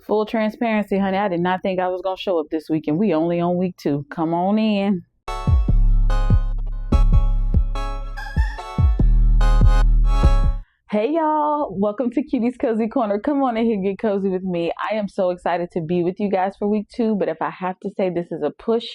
Full transparency, honey. I did not think I was going to show up this week, and we only on week 2. Come on in. Hey, y'all. Welcome to Cutie's Cozy Corner. Come on in here, get cozy with me. I am so excited to be with you guys for week 2, but if I have to say this is a push,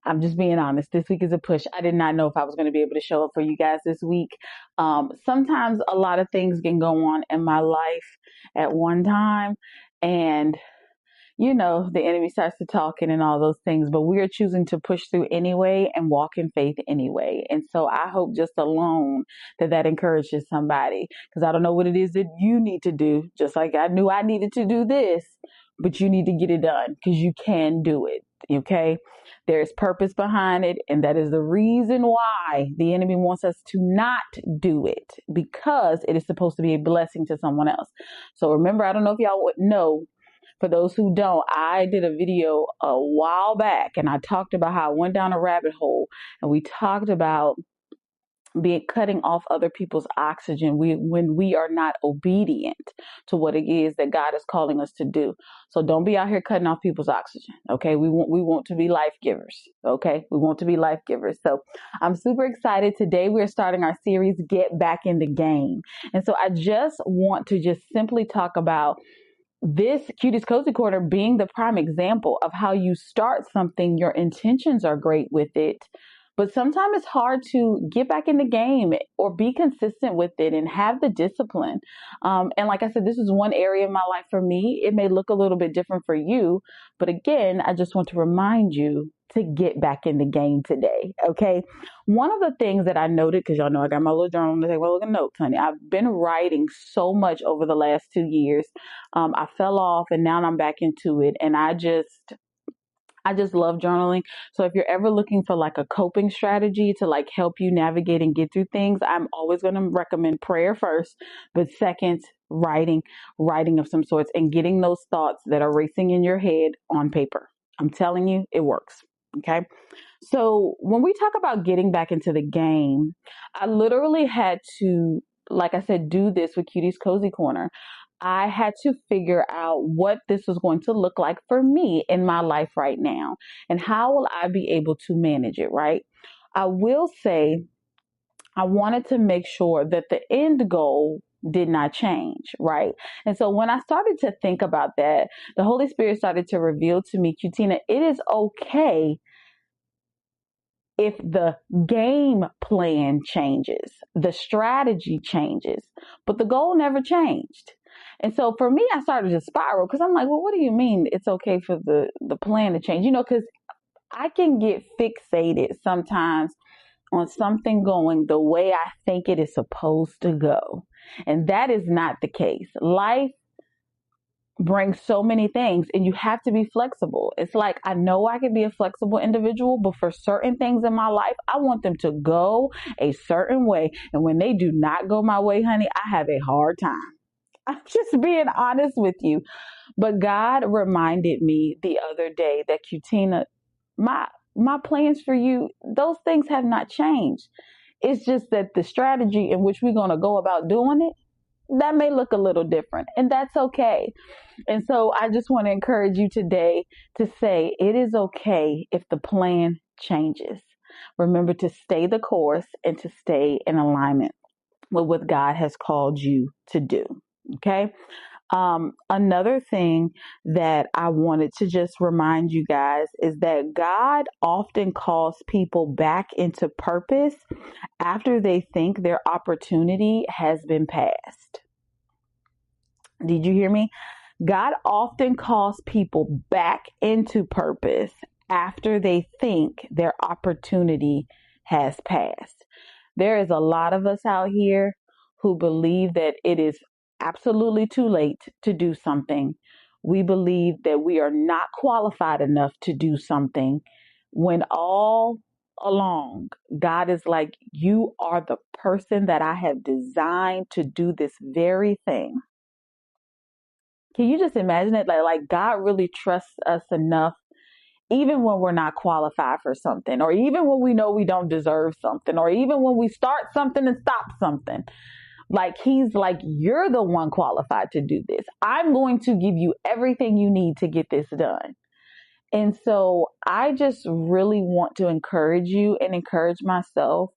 I'm just being honest. This week is a push. I did not know if I was going to be able to show up for you guys this week. Sometimes a lot of things can go on in my life at one time, and you know, the enemy starts to talking and all those things, but we are choosing to push through anyway and walk in faith anyway. And so I hope just alone that encourages somebody, because I don't know what it is that you need to do. Just like I knew I needed to do this, but you need to get it done because you can do it. Okay. There's purpose behind it. And that is the reason why the enemy wants us to not do it, because it is supposed to be a blessing to someone else. So remember, I don't know if y'all would know. For those who don't, I did a video a while back and I talked about how I went down a rabbit hole, and we talked about cutting off other people's oxygen when we are not obedient to what it is that God is calling us to do. So don't be out here cutting off people's oxygen. Okay. We want to be life givers. Okay. We want to be life givers. So I'm super excited. Today we're starting our series, Get Back in the Game. And so I just want to simply talk about this Cutie's Cozy Corner being the prime example of how you start something, your intentions are great with it, but sometimes it's hard to get back in the game or be consistent with it and have the discipline. And like I said, this is one area of my life for me. It may look a little bit different for you, but again, I just want to remind you to get back in the game today. Okay. One of the things that I noted, because y'all know I got my little journal to take my little notes, honey. I've been writing so much over the last 2 years. I fell off and now I'm back into it. And I just love journaling. So if you're ever looking for like a coping strategy to like help you navigate and get through things, I'm always going to recommend prayer first, but second, writing of some sorts and getting those thoughts that are racing in your head on paper. I'm telling you, it works. Okay. So when we talk about getting back into the game, I literally had to, like I said, do this with Cutie's Cozy Corner. I had to figure out what this was going to look like for me in my life right now, and how will I be able to manage it, right? I will say I wanted to make sure that the end goal did not change, right? And so when I started to think about that, the Holy Spirit started to reveal to me, Cutina, it is okay if the game plan changes, the strategy changes, but the goal never changed. And so for me, I started to spiral because I'm like, well, what do you mean it's okay for the plan to change? You know, because I can get fixated sometimes on something going the way I think it is supposed to go. And that is not the case. Life brings so many things and you have to be flexible. It's like, I know I can be a flexible individual, but for certain things in my life, I want them to go a certain way. And when they do not go my way, honey, I have a hard time. I'm just being honest with you. But God reminded me the other day that, Cutina, my plans for you, those things have not changed. It's just that the strategy in which we're going to go about doing it, that may look a little different, and that's okay. And so I just want to encourage you today to say it is okay if the plan changes. Remember to stay the course and to stay in alignment with what God has called you to do. Okay. Another thing that I wanted to just remind you guys is that God often calls people back into purpose after they think their opportunity has been passed. Did you hear me? God often calls people back into purpose after they think their opportunity has passed. There is a lot of us out here who believe that it is absolutely too late to do something. We believe that we are not qualified enough to do something, when all along God is like, you are the person that I have designed to do this very thing. Can you just imagine it? Like God really trusts us enough, even when we're not qualified for something, or even when we know we don't deserve something, or even when we start something and stop something. Like he's like, you're the one qualified to do this. I'm going to give you everything you need to get this done. And so I just really want to encourage you and encourage myself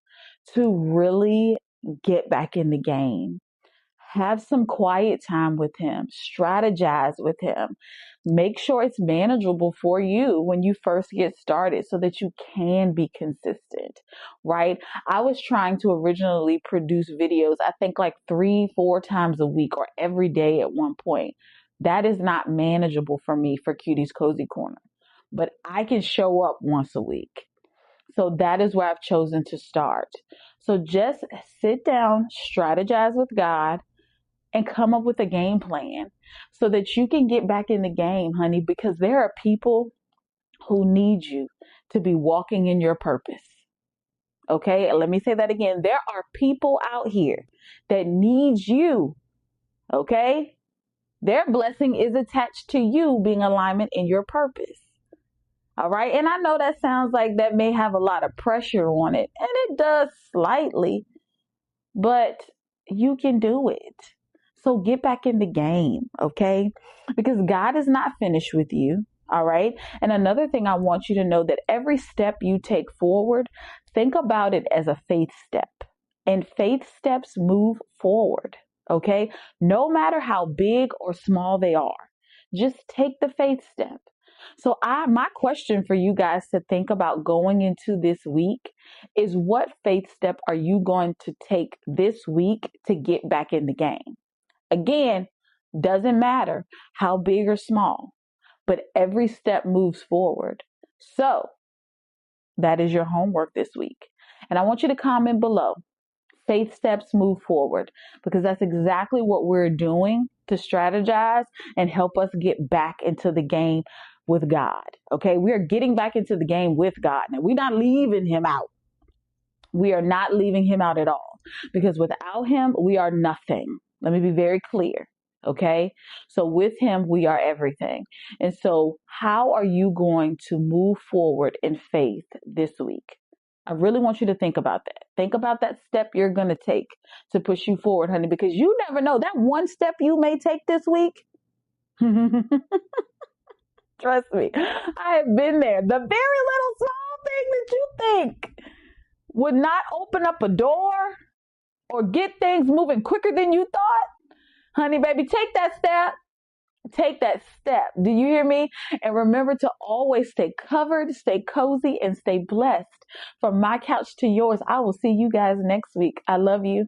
to really get back in the game. Have some quiet time with him, strategize with him. Make sure it's manageable for you when you first get started so that you can be consistent, right? I was trying to originally produce videos, I think like 3-4 times a week or every day at one point. That is not manageable for me for Cutie's Cozy Corner, but I can show up once a week. So that is where I've chosen to start. So just sit down, strategize with God, and come up with a game plan so that you can get back in the game, honey, because there are people who need you to be walking in your purpose. Okay, let me say that again. There are people out here that need you. Okay, their blessing is attached to you being alignment in your purpose. All right, and I know that sounds like that may have a lot of pressure on it, and it does slightly, but you can do it. So get back in the game, okay? Because God is not finished with you, all right? And another thing I want you to know that every step you take forward, think about it as a faith step. And faith steps move forward, okay? No matter how big or small they are, just take the faith step. So my question for you guys to think about going into this week is, what faith step are you going to take this week to get back in the game? Again, doesn't matter how big or small, but every step moves forward. So that is your homework this week. And I want you to comment below. Faith steps move forward, because that's exactly what we're doing to strategize and help us get back into the game with God. Okay, we are getting back into the game with God. Now, we're not leaving him out. We are not leaving him out at all, because without him, we are nothing. Let me be very clear. Okay, so with him, we are everything. And so, how are you going to move forward in faith this week? I really want you to think about that. Think about that step you're going to take to push you forward, honey, because you never know. That one step you may take this week. Trust me, I have been there. The very little small thing that you think would not open up a door or get things moving quicker than you thought, honey, baby, take that step. Take that step. Do you hear me? And remember to always stay covered, stay cozy, and stay blessed. From my couch to yours, I will see you guys next week. I love you.